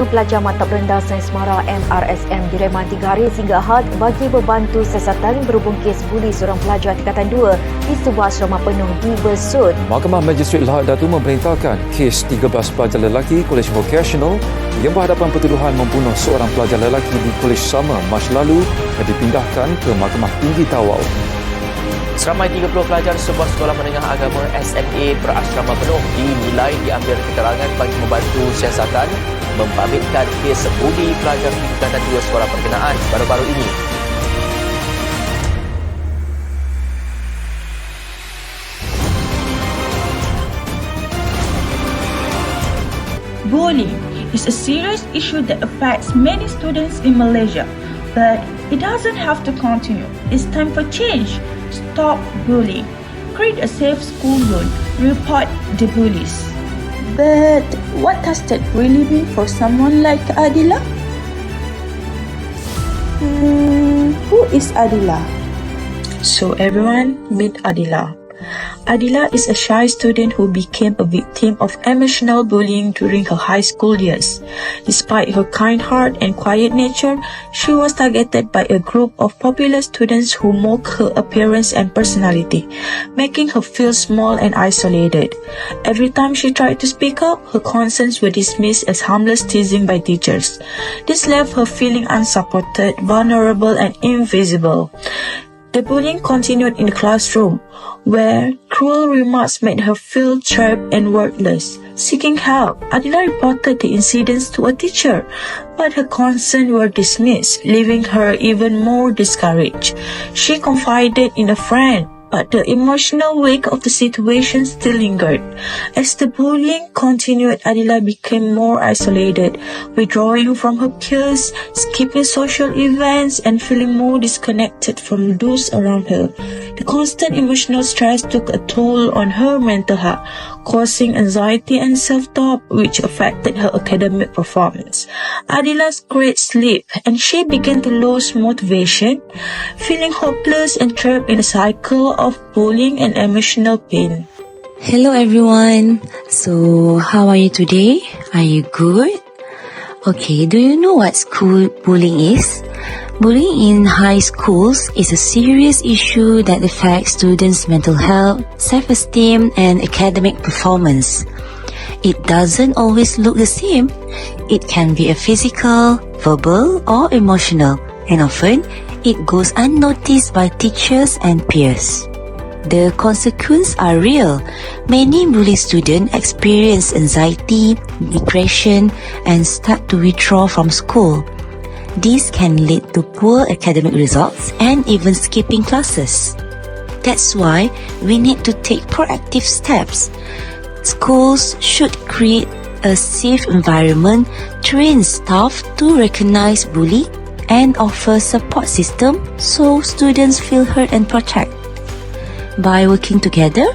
pelajar Mata Rendah Sains Mara MRSM direman 3 hari sehingga Ahad bagi membantu siasatan berhubung kes buli seorang pelajar tingkatan 2 di sebuah asrama penuh di Besut. Mahkamah Magistrate Lahad Datu memerintahkan kes 13 pelajar lelaki Kolej Vocational yang berhadapan pertuduhan membunuh seorang pelajar lelaki di kolej sama Mac lalu dipindahkan ke Mahkamah Tinggi Tawau. Seramai 30 pelajar sebuah sekolah menengah agama SMA berasrama penuh dinilai diambil keterangan bagi membantu siasatan membabitkan kes buli pelajar tingkatan 2 sekolah perkenaan baru-baru ini. Bullying is a serious issue that affects many students in Malaysia, but it doesn't have to continue. It's time for change. Stop bullying. Create a safe school zone. Report the bullies. But what does that really mean for someone like Adila? Who is Adila? So everyone, meet Adila. Adila is a shy student who became a victim of emotional bullying during her high school years. Despite her kind heart and quiet nature, she was targeted by a group of popular students who mocked her appearance and personality, making her feel small and isolated. Every time she tried to speak up, her concerns were dismissed as harmless teasing by teachers. This left her feeling unsupported, vulnerable, and invisible. The bullying continued in the classroom, where cruel remarks made her feel trapped and worthless. Seeking help, Adila reported the incidents to a teacher, but her concerns were dismissed, leaving her even more discouraged. She confided in a friend, but the emotional weight of the situation still lingered. As the bullying continued, Adila became more isolated, withdrawing from her peers, skipping social events, and feeling more disconnected from those around her. The constant emotional stress took a toll on her mental health, causing anxiety and self-doubt, which affected her academic performance. Adila's grades slipped, and she began to lose motivation, feeling hopeless and trapped in a cycle of bullying and emotional pain. Hello everyone. So, how are you today? Are you good? Okay, do you know what school bullying is? Bullying in high schools is a serious issue that affects students' mental health, self-esteem, and academic performance. It doesn't always look the same. It can be a physical, verbal, or emotional, and often it goes unnoticed by teachers and peers. The consequences are real. Many bullied students experience anxiety, depression, and start to withdraw from school. This can lead to poor academic results and even skipping classes. That's why we need to take proactive steps. Schools should create a safe environment, train staff to recognize bullying, and offer support system so students feel heard and protected. By working together,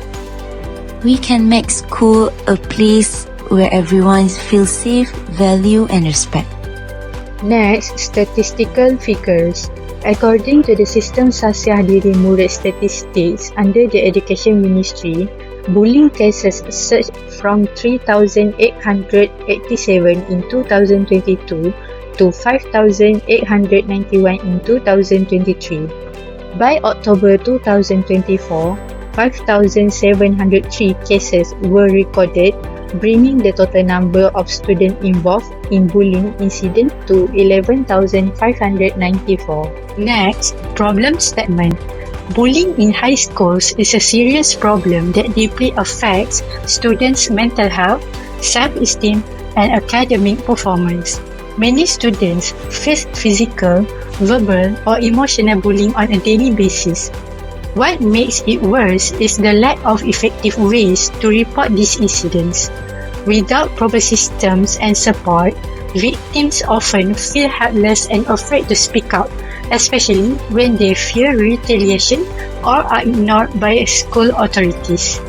we can make school a place where everyone feels safe, valued, and respected. Next, statistical figures. According to the Sistem Sasiah Diri Murid Statistics under the Education Ministry, bullying cases surged from 3,887 in 2022 to 5,891 in 2023. By October 2024, 5,703 cases were recorded, bringing the total number of students involved in bullying incident to 11,594. Next, problem statement. Bullying in high schools is a serious problem that deeply affects students' mental health, self-esteem, and academic performance. Many students face physical, verbal, or emotional bullying on a daily basis. What makes it worse is the lack of effective ways to report these incidents. Without proper systems and support, victims often feel helpless and afraid to speak out, especially when they fear retaliation or are ignored by school authorities.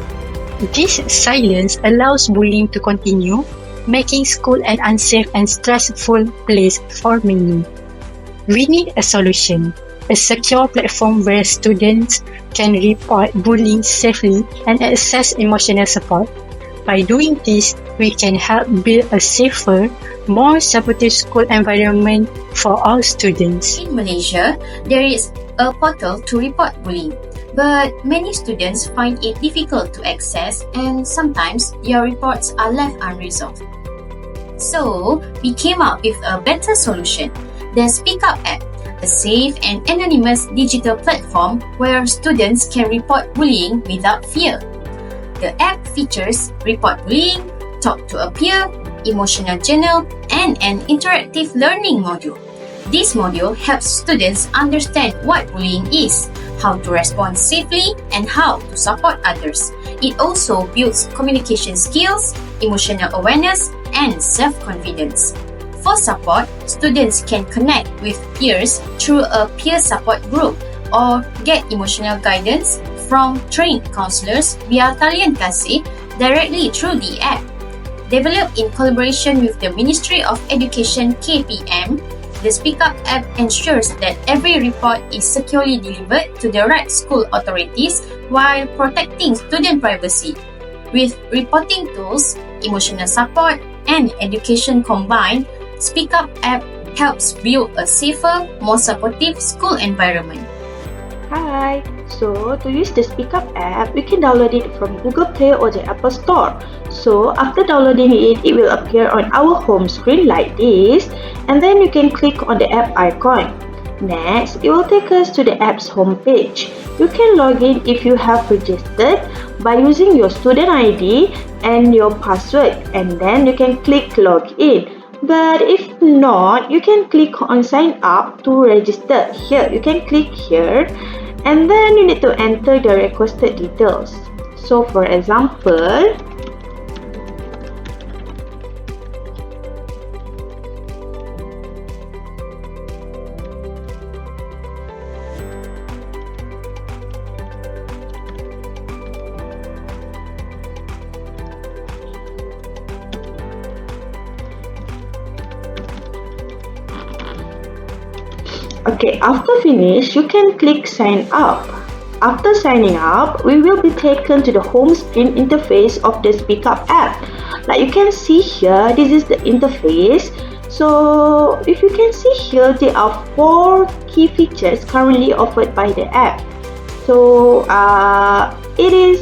This silence allows bullying to continue, making school an unsafe and stressful place for many. We need a solution, a secure platform where students can report bullying safely and access emotional support. By doing this, we can help build a safer, more supportive school environment for all students. In Malaysia, there is a portal to report bullying, but many students find it difficult to access and sometimes their reports are left unresolved. So, we came up with a better solution, the Speak Up app, a safe and anonymous digital platform where students can report bullying without fear. The app features report bullying, talk to a peer, emotional journal, and an interactive learning module. This module helps students understand what bullying is, how to respond safely, and how to support others. It also builds communication skills, emotional awareness, and self-confidence. For support, students can connect with peers through a peer support group or get emotional guidance from trained counselors via talian kasih directly through the app. Developed in collaboration with the Ministry of Education KPM, the Speak Up app ensures that every report is securely delivered to the right school authorities while protecting student privacy. With reporting tools, emotional support, and education combined, Speak Up app helps build a safer, more supportive school environment. Hi! So, to use the Speak Up app, you can download it from Google Play or the Apple Store. So, after downloading it, it will appear on our home screen like this, and then you can click on the app icon. Next, it will take us to the app's homepage. You can log in if you have registered by using your student ID and your password, and then you can click log in. But if not, you can click on sign up to register. Here, you can click here, and then you need to enter the requested details. So, for example, okay, after finish, you can click sign up. After signing up, we will be taken to the home screen interface of the Speak Up app. Like you can see here, this is the interface. So, if you can see here, there are 4 key features currently offered by the app. So, it is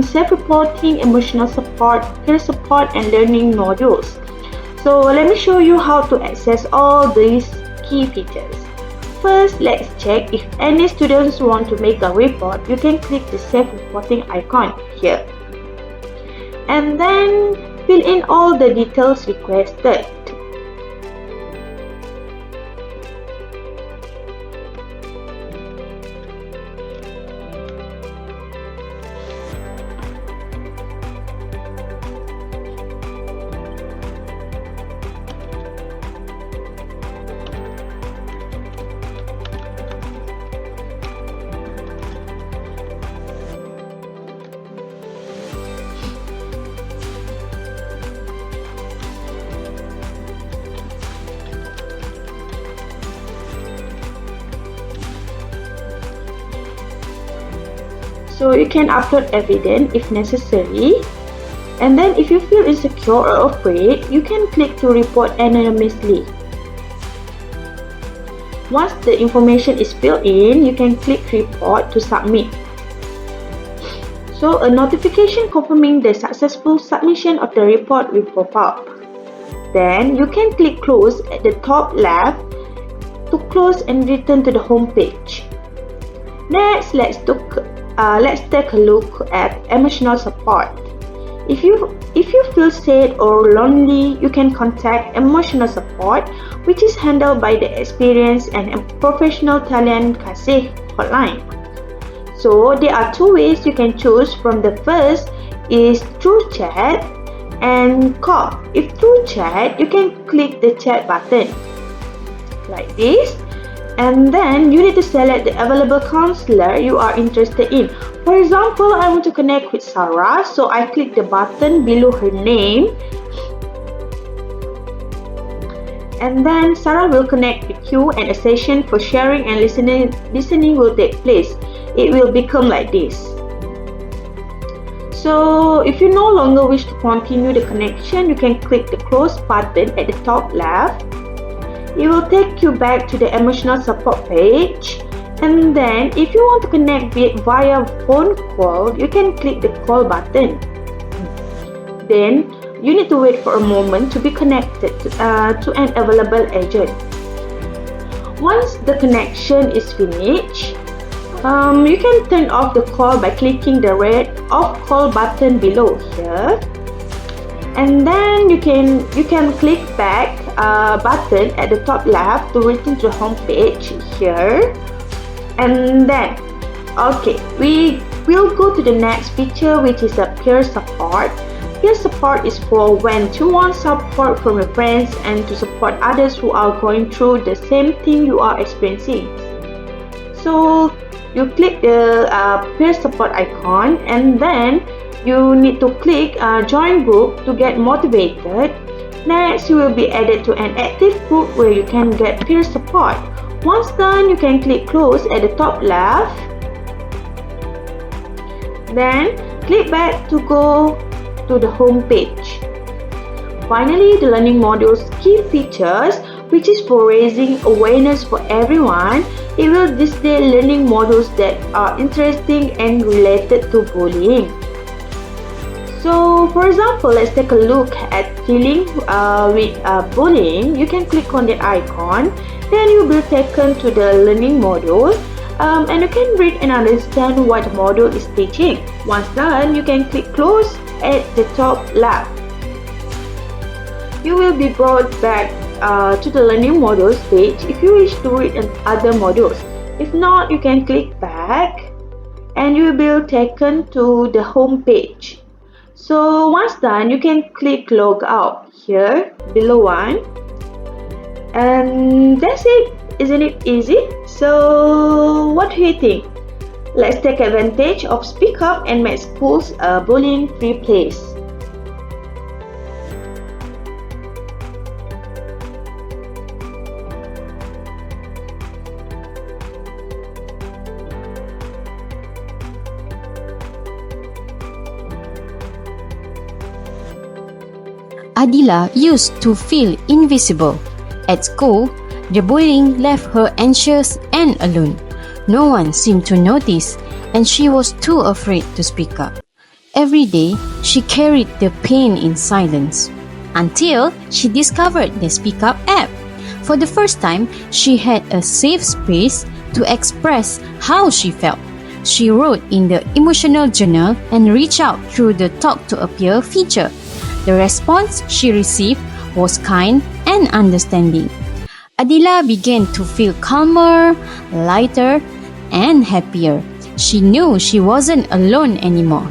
self-reporting, emotional support, peer support, and learning modules. So, let me show you how to access all these key features. First, let's check if any students want to make a report. You can click the self-reporting icon here. And then fill in all the details requested. So you can upload evidence if necessary. And then if you feel insecure or afraid, you can click to report anonymously. Once the information is filled in, you can click report to submit. So a notification confirming the successful submission of the report will pop up. Then you can click close at the top left to close and return to the home page. Next, let's take a look at emotional support. If you feel sad or lonely, you can contact emotional support, which is handled by the experienced and professional talian kasih hotline. So there are 2 ways you can choose from. The first is through chat and call. If through chat, you can click the chat button like this. And then you need to select the available counselor you are interested in. For example, I want to connect with Sarah, so I click the button below her name. And then Sarah will connect with you and a session for sharing and listening will take place. It will become like this. So So if you no longer wish to continue the connection, you can click the close button at the top left. It will take you back to the emotional support page. And then if you want to connect via phone call, you can click the call button. Then you need to wait for a moment to be connected to an available agent. Once the connection is finished, you can turn off the call by clicking the red off call button below here. And then you can click back button at the top left to return to the home page here. And then, okay, we will go to the next feature, which is a peer support. Peer support is for when you want support from your friends and to support others who are going through the same thing you are experiencing. So you click the peer support icon, and then you need to click join group to get motivated. Next, you will be added to an active group where you can get peer support. Once done, you can click close at the top left. Then click back to go to the home page. Finally, the learning module's key features, which is for raising awareness for everyone. It will display learning modules that are interesting and related to bullying. So, for example, let's take a look at dealing with bullying. You can click on the icon, then you will be taken to the learning module, and you can read and understand what the module is teaching. Once done, you can click close at the top left. You will be brought back to the learning modules page if you wish to read other modules. If not, you can click back and you will be taken to the home page. So once done, you can click log out here below one, and that's it. Isn't it easy? So what do you think? Let's take advantage of Speak Up and make schools a bullying-free place. Adila used to feel invisible. At school, the bullying left her anxious and alone. No one seemed to notice, and she was too afraid to speak up. Every day, she carried the pain in silence, until she discovered the Speak Up app. For the first time, she had a safe space to express how she felt. She wrote in the emotional journal and reached out through the Talk to a Peer feature. The response she received was kind and understanding. Adila began to feel calmer, lighter, and happier. She knew she wasn't alone anymore.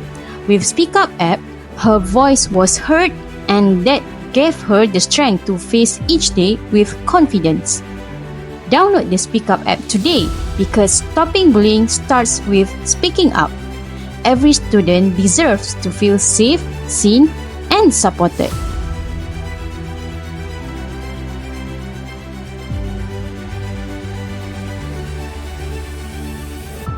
With Speak Up app, her voice was heard, and that gave her the strength to face each day with confidence. Download the Speak Up app today, because stopping bullying starts with speaking up. Every student deserves to feel safe, seen, and supported.